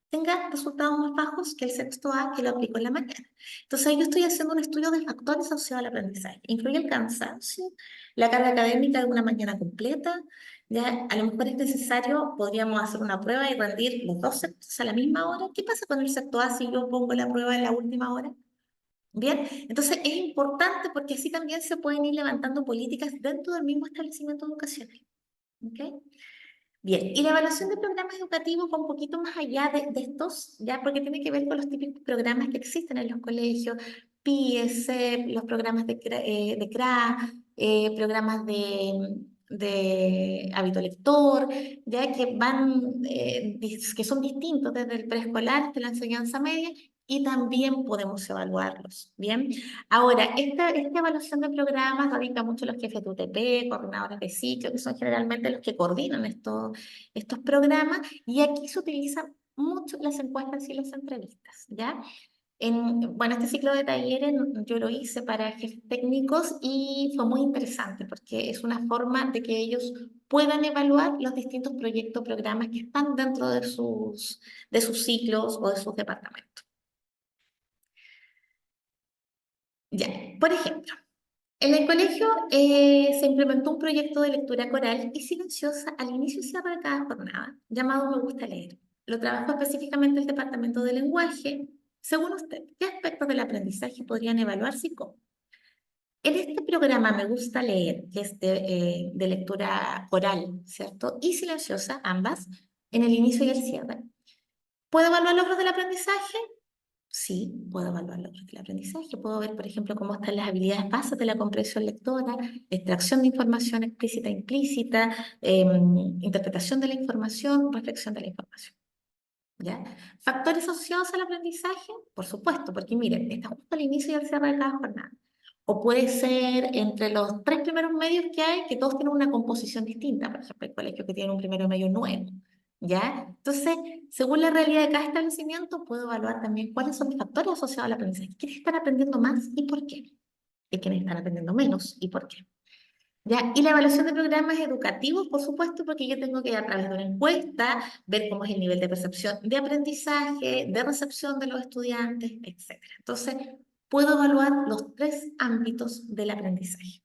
tenga resultados más bajos que el sexto A que lo aplico en la mañana. Entonces ahí yo estoy haciendo un estudio de factores asociados al aprendizaje. Incluye el cansancio, la carga académica de una mañana completa, ya a lo mejor es necesario, podríamos hacer una prueba y rendir los 2 sextos a la misma hora. ¿Qué pasa con el sexto A si yo pongo la prueba en la última hora? Bien, entonces es importante porque así también se pueden ir levantando políticas dentro del mismo establecimiento educacional. ¿Ok? Bien, y la evaluación de programas educativos va un poquito más allá de estos, ya porque tiene que ver con los típicos programas que existen en los colegios, PIE, CEP, los programas de CRA, programas de hábito lector, ya que que son distintos desde el preescolar hasta la enseñanza media y también podemos evaluarlos, ¿bien? Ahora, esta evaluación de programas radica mucho en los jefes de UTP, coordinadores de ciclo, que son generalmente los que coordinan estos programas, y aquí se utilizan mucho las encuestas y las entrevistas, ¿ya? Bueno, este ciclo de talleres yo lo hice para jefes técnicos y fue muy interesante porque es una forma de que ellos puedan evaluar los distintos proyectos, programas que están dentro de sus ciclos o de sus departamentos. Ya, por ejemplo, En el colegio se implementó un proyecto de lectura coral y silenciosa al inicio y cierre de cada jornada, llamado Me Gusta Leer. Lo trabajó específicamente el Departamento de Lenguaje. Según usted, ¿qué aspectos del aprendizaje podrían evaluarse y cómo? En este programa Me Gusta Leer, que es de lectura coral, ¿cierto? Y silenciosa, ambas, en el inicio y el cierre. ¿Puedo evaluar logros del aprendizaje? Sí, puedo evaluar logros del aprendizaje. Puedo ver, por ejemplo, cómo están las habilidades bases de la comprensión lectora, extracción de información explícita e implícita, interpretación de la información, reflexión de la información. ¿Ya? ¿Factores asociados al aprendizaje? Por supuesto, porque miren, está justo al inicio y al cierre de cada jornada. O puede ser entre los tres primeros medios que hay, que todos tienen una composición distinta. Por ejemplo, el colegio que tiene un primero medio nuevo. ¿Ya? Entonces, según la realidad de cada establecimiento, puedo evaluar también cuáles son los factores asociados al aprendizaje. ¿Quiénes están aprendiendo más y por qué? ¿Y quiénes están aprendiendo menos y por qué? ¿Ya? Y la evaluación de programas educativos, por supuesto, porque yo tengo que a través de una encuesta ver cómo es el nivel de percepción de aprendizaje, de recepción de los estudiantes, etcétera. Entonces, puedo evaluar los tres ámbitos del aprendizaje.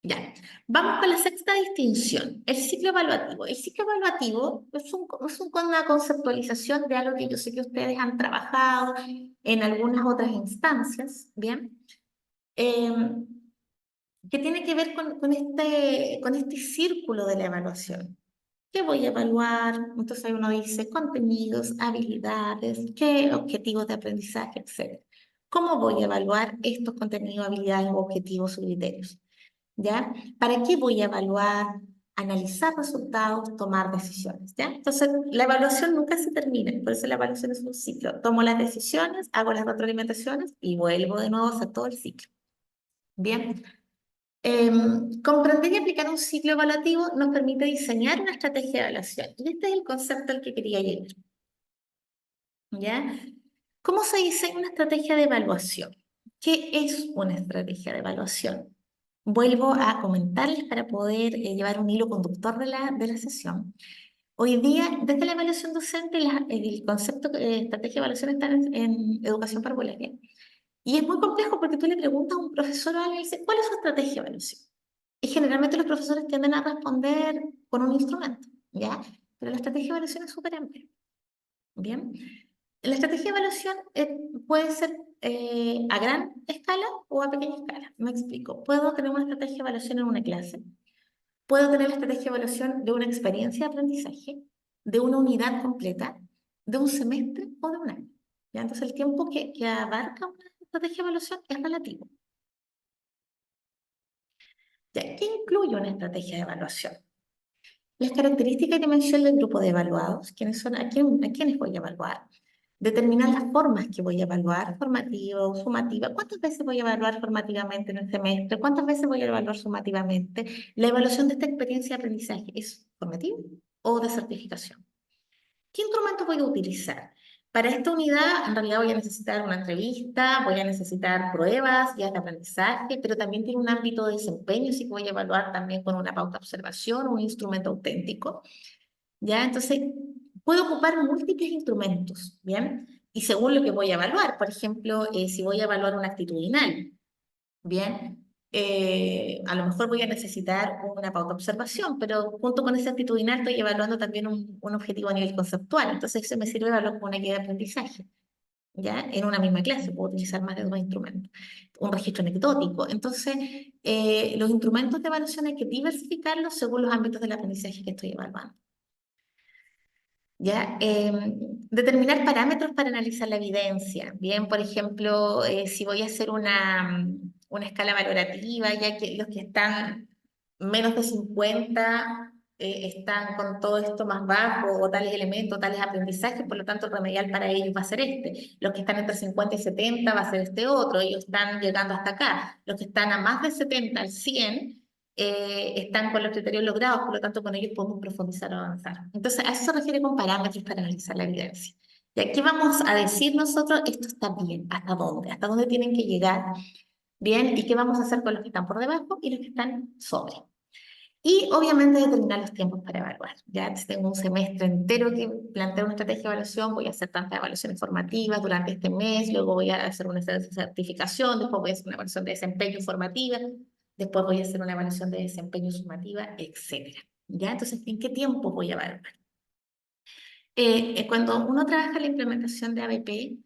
Ya, vamos con la sexta distinción, el ciclo evaluativo. El ciclo evaluativo una conceptualización de algo que yo sé que ustedes han trabajado en algunas otras instancias, ¿bien? Em, que tiene que ver con este círculo de la evaluación. ¿Qué voy a evaluar? Entonces ahí uno dice contenidos, habilidades, qué objetivos de aprendizaje, etcétera. ¿Cómo voy a evaluar estos contenidos, habilidades, objetivos o criterios? ¿Ya? ¿Para qué voy a evaluar? Analizar resultados, tomar decisiones, ¿ya? Entonces, la evaluación nunca se termina, por eso la evaluación es un ciclo. Tomo las decisiones, hago las retroalimentaciones y vuelvo de nuevo a hacer todo el ciclo. Bien, comprender y aplicar un ciclo evaluativo nos permite diseñar una estrategia de evaluación. Y este es el concepto al que quería llegar. ¿Ya? ¿Cómo se diseña una estrategia de evaluación? ¿Qué es una estrategia de evaluación? Vuelvo a comentarles para poder llevar un hilo conductor de la sesión. Hoy día, desde la evaluación docente, el concepto de estrategia de evaluación está en educación parvularia. Y es muy complejo porque tú le preguntas a un profesor o a alguien y dice, ¿cuál es su estrategia de evaluación? Y generalmente los profesores tienden a responder con un instrumento, ¿ya? Pero la estrategia de evaluación es súper amplia, ¿bien? La estrategia de evaluación puede ser a gran escala o a pequeña escala. Me explico. Puedo tener una estrategia de evaluación en una clase, puedo tener la estrategia de evaluación de una experiencia de aprendizaje, de una unidad completa, de un semestre o de un año. ¿Ya? Entonces el tiempo que abarca una estrategia de evaluación es relativo. ¿Ya? ¿Qué incluye una estrategia de evaluación? Las características y dimensión del grupo de evaluados, quiénes son, a quiénes voy a evaluar, determinar las formas que voy a evaluar, formativa o sumativa, cuántas veces voy a evaluar formativamente en el semestre, cuántas veces voy a evaluar sumativamente. La evaluación de esta experiencia de aprendizaje es formativa o de certificación. ¿Qué instrumentos voy a utilizar? Para esta unidad, en realidad voy a necesitar una entrevista, voy a necesitar pruebas, guías de aprendizaje, pero también tiene un ámbito de desempeño, así que voy a evaluar también con una pauta de observación, un instrumento auténtico, ¿ya? Entonces, puedo ocupar múltiples instrumentos, ¿bien? Y según lo que voy a evaluar, por ejemplo, si voy a evaluar una actitudinal, bien, a lo mejor voy a necesitar una pauta de observación, pero junto con ese actitudinal estoy evaluando también un objetivo a nivel conceptual. Entonces eso me sirve evaluar como una guía de aprendizaje. ¿Ya? En una misma clase puedo utilizar más de dos instrumentos. Un registro anecdótico. Entonces, los instrumentos de evaluación hay que diversificarlos según los ámbitos del aprendizaje que estoy evaluando. ¿Ya? Determinar parámetros para analizar la evidencia. Bien, por ejemplo, si voy a hacer una escala valorativa, ya que los que están menos de 50 están con todo esto más bajo, o tales elementos, tales aprendizajes, por lo tanto el remedial para ellos va a ser este. Los que están entre 50 y 70 va a ser este otro, ellos están llegando hasta acá. Los que están a más de 70 al 100 están con los criterios logrados, por lo tanto con ellos podemos profundizar o avanzar. Entonces, a eso se refiere con parámetros para analizar la evidencia. ¿Y aquí vamos a decir nosotros, esto está bien, hasta dónde? ¿Hasta dónde tienen que llegar? Bien, ¿y qué vamos a hacer con los que están por debajo y los que están sobre? Y obviamente determinar los tiempos para evaluar. Ya si tengo un semestre entero que planteo una estrategia de evaluación, voy a hacer tantas evaluaciones formativas durante este mes, luego voy a hacer una certificación, después voy a hacer una evaluación de desempeño formativa, después voy a hacer una evaluación de desempeño sumativa, etcétera. ¿Ya? Entonces, ¿en qué tiempo voy a evaluar? Cuando uno trabaja la implementación de ABP,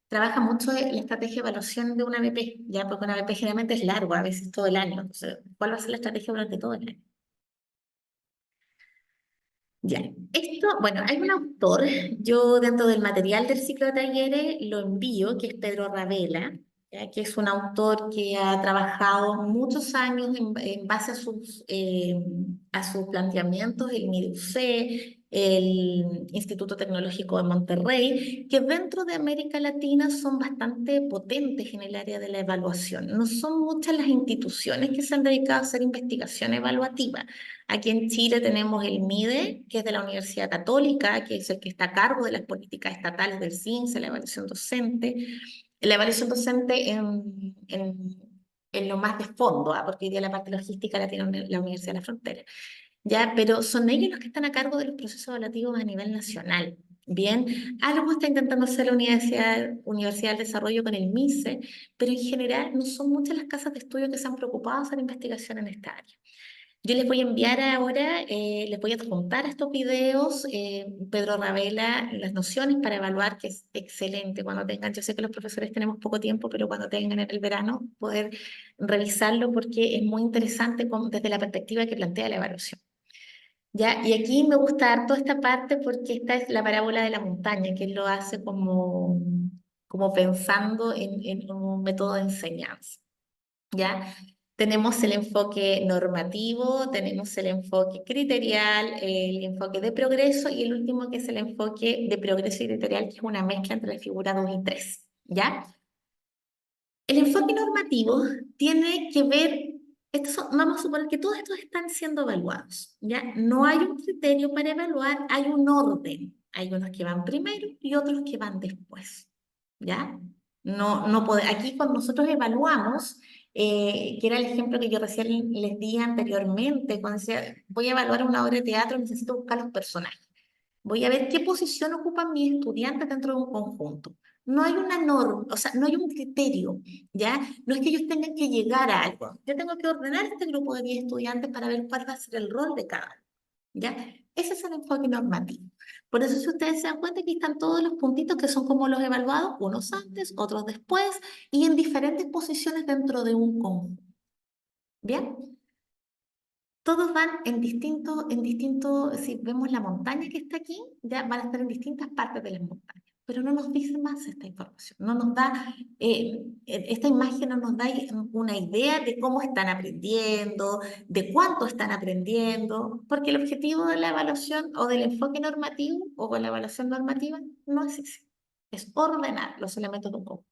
trabaja mucho la estrategia de evaluación de una ABP, ya porque una ABP generalmente es largo, a veces todo el año. Entonces, ¿cuál va a ser la estrategia durante todo el año? Ya, esto, bueno, hay un autor, yo dentro del material del ciclo de talleres lo envío, que es Pedro Ravela, ya, que es un autor que ha trabajado muchos años en base a sus planteamientos, el MIDUC, el Instituto Tecnológico de Monterrey, que dentro de América Latina son bastante potentes en el área de la evaluación. No son muchas las instituciones que se han dedicado a hacer investigación evaluativa. Aquí en Chile tenemos el MIDE, que es de la Universidad Católica, que es el que está a cargo de las políticas estatales del CINSE, la evaluación docente. La evaluación docente en lo más de fondo, porque hoy día la parte logística la tiene la Universidad de la Frontera. ¿Ya? Pero son ellos los que están a cargo de los procesos evaluativos a nivel nacional. Bien, algo está intentando hacer la Universidad del Desarrollo con el MICE, pero en general no son muchas las casas de estudio que se han preocupado de hacer investigación en esta área. Yo les voy a enviar ahora, les voy a adjuntar estos videos, Pedro Ravela, las nociones para evaluar, que es excelente cuando tengan, yo sé que los profesores tenemos poco tiempo, pero cuando tengan en el verano, poder revisarlo porque es muy interesante desde la perspectiva que plantea la evaluación. ¿Ya? Y aquí me gusta dar toda esta parte porque esta es la parábola de la montaña, que él lo hace como pensando en un método de enseñanza. ¿Ya? Tenemos el enfoque normativo, tenemos el enfoque criterial, el enfoque de progreso y el último que es el enfoque de progreso y criterial, que es una mezcla entre la figura 2 y 3. ¿Ya? El enfoque normativo tiene que ver, vamos a suponer que todos estos están siendo evaluados, ¿ya? No hay un criterio para evaluar, hay un orden. Hay unos que van primero y otros que van después, ¿ya? Aquí cuando nosotros evaluamos, que era el ejemplo que yo recién les di anteriormente, cuando decía, voy a evaluar una obra de teatro, necesito buscar los personajes. Voy a ver qué posición ocupan mis estudiantes dentro de un conjunto. No hay una norma, o sea, no hay un criterio, ¿ya? No es que ellos tengan que llegar a algo. Yo tengo que ordenar este grupo de 10 estudiantes para ver cuál va a ser el rol de cada uno, ¿ya? Ese es el enfoque normativo. Por eso, si ustedes se dan cuenta, aquí están todos los puntitos que son como los evaluados, unos antes, otros después, y en diferentes posiciones dentro de un conjunto, ¿bien? Todos van si vemos la montaña que está aquí, ya van a estar en distintas partes de las montañas, pero no nos dice más esta información, no nos da, esta imagen no nos da una idea de cómo están aprendiendo, de cuánto están aprendiendo, porque el objetivo de la evaluación o del enfoque normativo o con la evaluación normativa no es ese, es ordenar los elementos de un conjunto.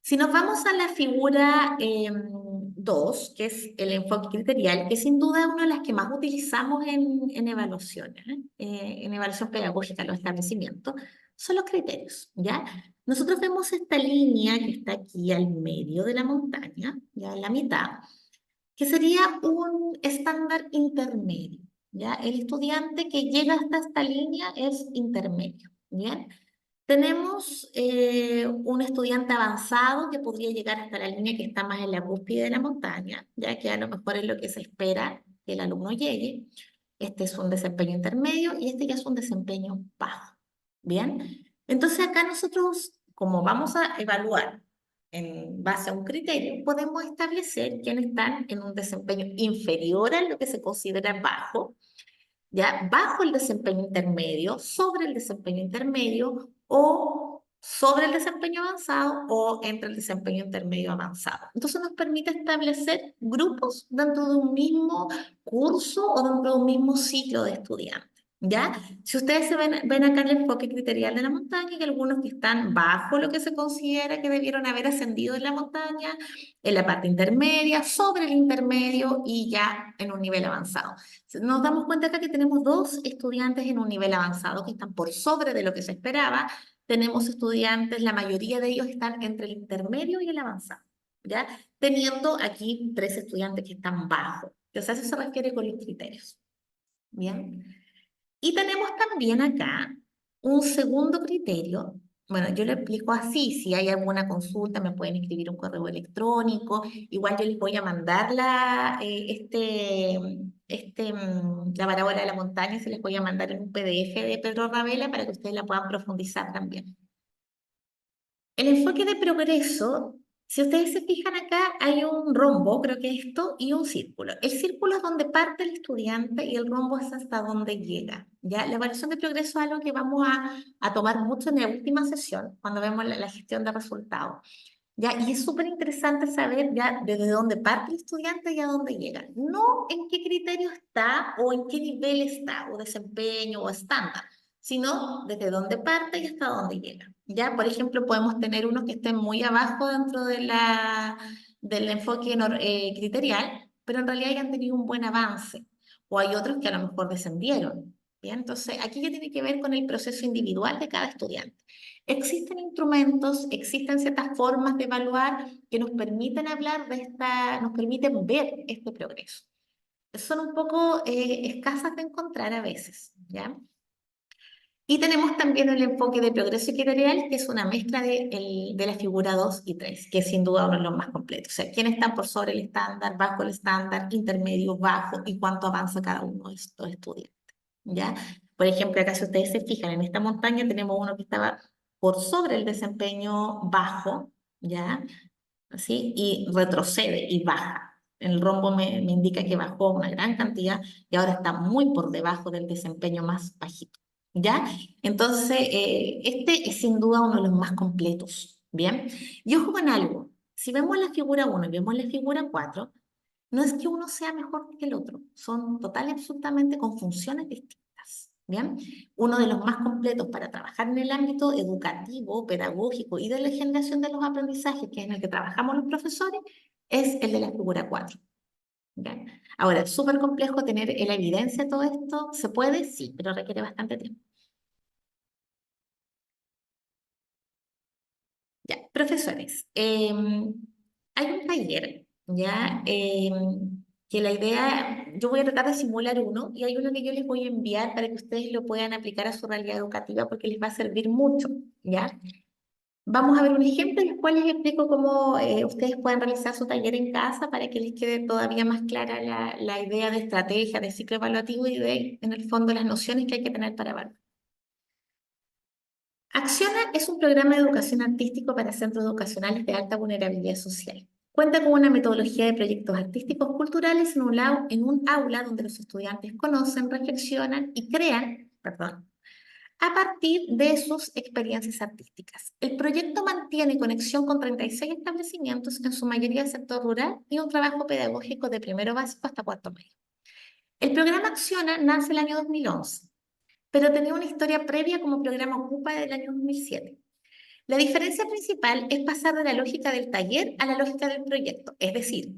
Si nos vamos a la figura 2, que es el enfoque criterial, que sin duda es una de las que más utilizamos en evaluaciones, en evaluación pedagógica en los establecimientos, son los criterios, ¿ya? Nosotros vemos esta línea que está aquí al medio de la montaña, ya en la mitad, que sería un estándar intermedio, ¿ya? El estudiante que llega hasta esta línea es intermedio, ¿bien? Tenemos un estudiante avanzado que podría llegar hasta la línea que está más en la cúspide de la montaña, ya que a lo mejor es lo que se espera que el alumno llegue. Este es un desempeño intermedio y este ya es un desempeño bajo. Bien, entonces acá nosotros, como vamos a evaluar en base a un criterio, podemos establecer quiénes están en un desempeño inferior a lo que se considera bajo, ya bajo el desempeño intermedio, sobre el desempeño intermedio o sobre el desempeño avanzado o entre el desempeño intermedio avanzado. Entonces nos permite establecer grupos dentro de un mismo curso o dentro de un mismo ciclo de estudiantes. ¿Ya? Si ustedes ven acá el enfoque criterial de la montaña, que algunos que están bajo lo que se considera que debieron haber ascendido en la montaña, en la parte intermedia, sobre el intermedio y ya en un nivel avanzado. Nos damos cuenta acá que tenemos dos estudiantes en un nivel avanzado que están por sobre de lo que se esperaba. Tenemos estudiantes, la mayoría de ellos están entre el intermedio y el avanzado, ¿ya? Teniendo aquí tres estudiantes que están bajo. Entonces, a eso se refiere con los criterios. Bien. Y tenemos también acá un segundo criterio. Bueno, yo lo explico así, si hay alguna consulta me pueden escribir un correo electrónico, igual yo les voy a mandar la parábola de la montaña, se les voy a mandar en un PDF de Pedro Ravela para que ustedes la puedan profundizar también. El enfoque de progreso, si ustedes se fijan acá, hay un rombo, creo que esto, y un círculo. El círculo es donde parte el estudiante y el rombo es hasta donde llega. ¿Ya? La evaluación de progreso es algo que vamos a tomar mucho en la última sesión, cuando vemos la gestión de resultados. ¿Ya? Y es súper interesante saber ya desde dónde parte el estudiante y a dónde llega. No en qué criterio está o en qué nivel está, o desempeño o estándar, sino desde dónde parte y hasta dónde llega. ¿Ya? Por ejemplo, podemos tener unos que estén muy abajo dentro del enfoque criterial, pero en realidad hayan tenido un buen avance. O hay otros que a lo mejor descendieron. ¿Bien? Entonces, aquí ya tiene que ver con el proceso individual de cada estudiante. Existen instrumentos, existen ciertas formas de evaluar que nos permiten hablar de nos permiten ver este progreso. Son un poco escasas de encontrar a veces, ¿ya? Y tenemos también el enfoque de progreso equatorial, que es una mezcla de la figura 2 y 3, que es sin duda uno de los más completos. O sea, quiénes están por sobre el estándar, bajo el estándar, intermedio, bajo, y cuánto avanza cada uno de estos estudiantes. ¿Ya? Por ejemplo, acá si ustedes se fijan, en esta montaña tenemos uno que estaba por sobre el desempeño bajo, ¿ya? Así, y retrocede y baja. El rombo me indica que bajó una gran cantidad y ahora está muy por debajo del desempeño más bajito, ¿ya? Entonces, este es sin duda uno de los más completos, ¿bien? Y ojo con algo, si vemos la figura 1 y vemos la figura 4, no es que uno sea mejor que el otro, son total y absolutamente con funciones distintas. ¿Bien? Uno de los más completos para trabajar en el ámbito educativo, pedagógico y de la generación de los aprendizajes, que es en el que trabajamos los profesores, es el de la figura 4. ¿Bien? Ahora, es súper complejo tener la evidencia de todo esto. ¿Se puede? Sí, pero requiere bastante tiempo. Ya, profesores, hay un taller, ya, que la idea, yo voy a tratar de simular uno y hay uno que yo les voy a enviar para que ustedes lo puedan aplicar a su realidad educativa porque les va a servir mucho, ¿ya? Vamos a ver un ejemplo y después les explico cómo ustedes pueden realizar su taller en casa para que les quede todavía más clara la idea de estrategia, de ciclo evaluativo y de, en el fondo, las nociones que hay que tener para evaluar. Acciona es un programa de educación artístico para centros educacionales de alta vulnerabilidad social. Cuenta con una metodología de proyectos artísticos culturales en un aula donde los estudiantes conocen, reflexionan y crean, perdón, a partir de sus experiencias artísticas. El proyecto mantiene conexión con 36 establecimientos, en su mayoría del sector rural, y un trabajo pedagógico de primero básico hasta cuarto medio. El programa Acciona nace el año 2011, pero tenía una historia previa como programa Ocupa del año 2007. La diferencia principal es pasar de la lógica del taller a la lógica del proyecto, es decir,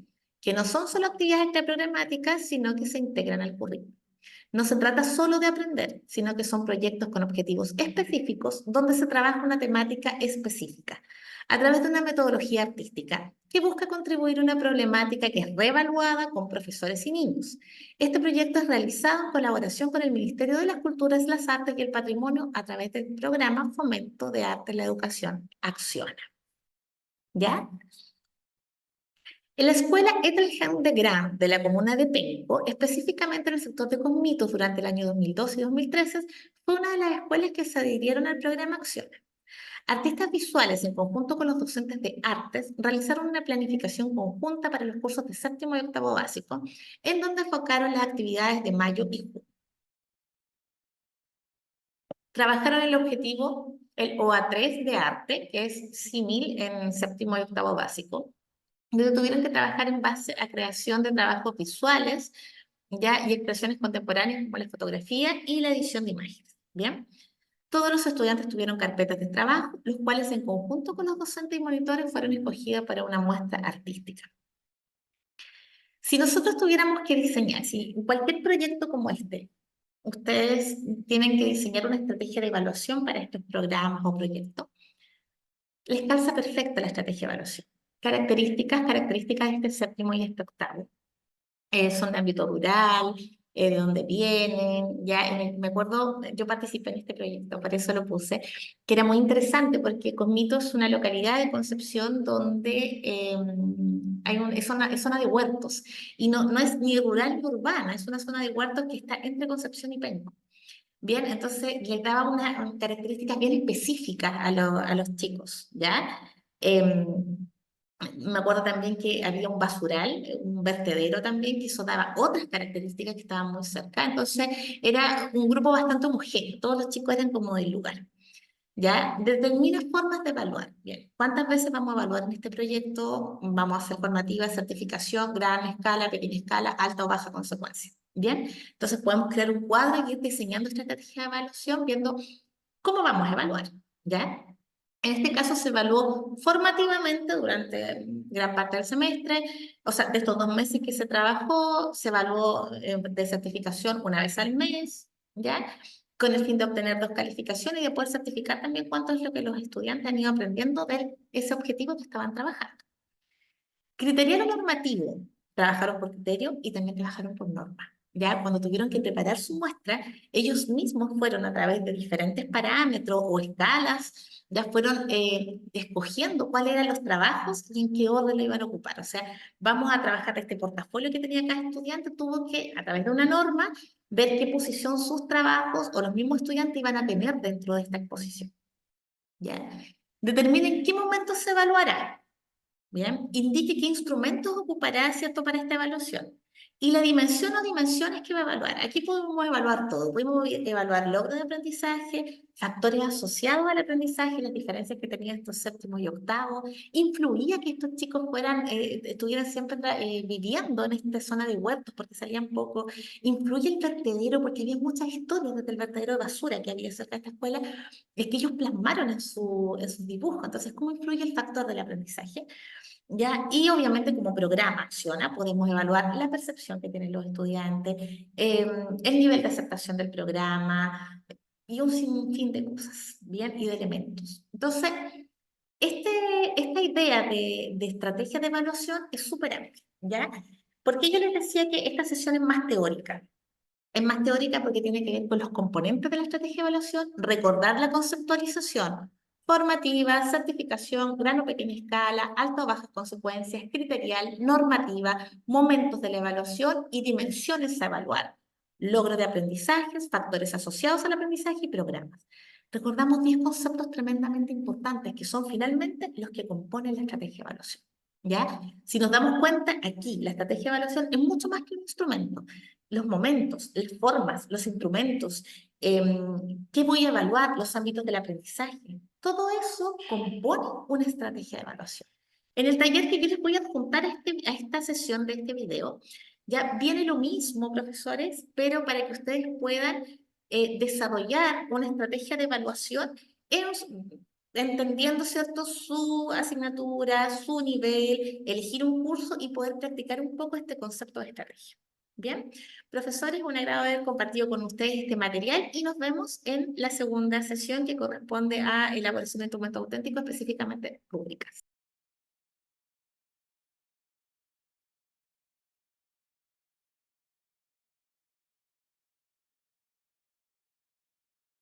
que no son solo actividades extraprogramáticas, sino que se integran al currículo. No se trata solo de aprender, sino que son proyectos con objetivos específicos donde se trabaja una temática específica a través de una metodología artística que busca contribuir a una problemática que es reevaluada con profesores y niños. Este proyecto es realizado en colaboración con el Ministerio de las Culturas, las Artes y el Patrimonio a través del programa Fomento de Arte en la Educación, Acciona. ¿Ya? En la escuela Ethelheim de Gran de la comuna de Penco, específicamente en el sector de Cosmitos durante el año 2012 y 2013, fue una de las escuelas que se adhirieron al programa Acciona. Artistas visuales, en conjunto con los docentes de artes, realizaron una planificación conjunta para los cursos de séptimo y octavo básico, en donde enfocaron las actividades de mayo y junio. Trabajaron el objetivo, el OA3 de arte, que es símil en séptimo y octavo básico, donde tuvieron que trabajar en base a creación de trabajos visuales, ya, y expresiones contemporáneas como la fotografía y la edición de imágenes. Bien. Todos los estudiantes tuvieron carpetas de trabajo, los cuales en conjunto con los docentes y monitores fueron escogidos para una muestra artística. Si nosotros tuviéramos que diseñar, si cualquier proyecto como este, ustedes tienen que diseñar una estrategia de evaluación para estos programas o proyectos, les calza perfecta la estrategia de evaluación. Características de este séptimo y este octavo. son de ámbito rural, de dónde vienen, ya me acuerdo, yo participé en este proyecto, por eso lo puse, que era muy interesante porque Cosmito es una localidad de Concepción donde es zona de huertos y no es ni rural ni urbana, es una zona de huertos que está entre Concepción y Penco. Bien, entonces les daba unas características bien específicas a los chicos, ¿ya? Em, Me acuerdo también que había un basural, un vertedero también, que eso daba otras características que estaban muy cerca. Entonces era un grupo bastante homogéneo, todos los chicos eran como del lugar. ¿Ya? Determina formas de evaluar. Bien, ¿cuántas veces vamos a evaluar en este proyecto? Vamos a hacer formativa, certificación, gran escala, pequeña escala, alta o baja consecuencia. Bien, entonces podemos crear un cuadro y ir diseñando estrategias de evaluación, viendo cómo vamos a evaluar. ¿Ya? En este caso se evaluó formativamente durante gran parte del semestre, o sea, de estos 2 meses que se trabajó, se evaluó de certificación una vez al mes, ¿ya? Con el fin de obtener 2 calificaciones y de poder certificar también cuánto es lo que los estudiantes han ido aprendiendo de ese objetivo que estaban trabajando. Criterio normativo. Trabajaron por criterio y también trabajaron por norma. Ya cuando tuvieron que preparar su muestra, ellos mismos fueron a través de diferentes parámetros o escalas, ya fueron escogiendo cuáles eran los trabajos y en qué orden lo iban a ocupar. O sea, vamos a trabajar este portafolio que tenía cada estudiante, tuvo que, a través de una norma, ver qué posición sus trabajos o los mismos estudiantes iban a tener dentro de esta exposición. ¿Ya? Determinen qué momento se evaluará. Bien, indique qué instrumentos ocupará, ¿cierto?, para esta evaluación. Y la dimensión o dimensiones que va a evaluar. Aquí podemos evaluar todo. Podemos evaluar logros de aprendizaje, factores asociados al aprendizaje, las diferencias que tenían estos séptimos y octavos. Influía que estos chicos estuvieran siempre viviendo en esta zona de huertos porque salían poco. Influye el vertedero porque había muchas historias desde el vertedero de basura que había cerca de esta escuela, es que ellos plasmaron en sus dibujos. Entonces, ¿cómo influye el factor del aprendizaje? ¿Ya? Y obviamente como programa acciona, podemos evaluar la percepción que tienen los estudiantes, el nivel de aceptación del programa y un sinfín de cosas, ¿bien? Y de elementos. Entonces, esta idea de estrategia de evaluación es súper amplia, ¿ya? Porque yo les decía que esta sesión es más teórica. Es más teórica porque tiene que ver con los componentes de la estrategia de evaluación, recordar la conceptualización formativa, certificación, gran o pequeña escala, alta o bajas consecuencias, criterial, normativa, momentos de la evaluación y dimensiones a evaluar, logro de aprendizajes, factores asociados al aprendizaje y programas. Recordamos 10 conceptos tremendamente importantes que son finalmente los que componen la estrategia de evaluación. ¿Ya? Si nos damos cuenta, aquí la estrategia de evaluación es mucho más que un instrumento. Los momentos, las formas, los instrumentos, qué voy a evaluar, los ámbitos del aprendizaje. Todo eso compone una estrategia de evaluación. En el taller que yo les voy a adjuntar a esta sesión de este video, ya viene lo mismo, profesores, pero para que ustedes puedan desarrollar una estrategia de evaluación en, entendiendo, ¿cierto?, su asignatura, su nivel, elegir un curso y poder practicar un poco este concepto de estrategia. Bien, profesores, un agrado haber compartido con ustedes este material y nos vemos en la segunda sesión que corresponde a elaboración de instrumentos auténticos, específicamente rúbricas.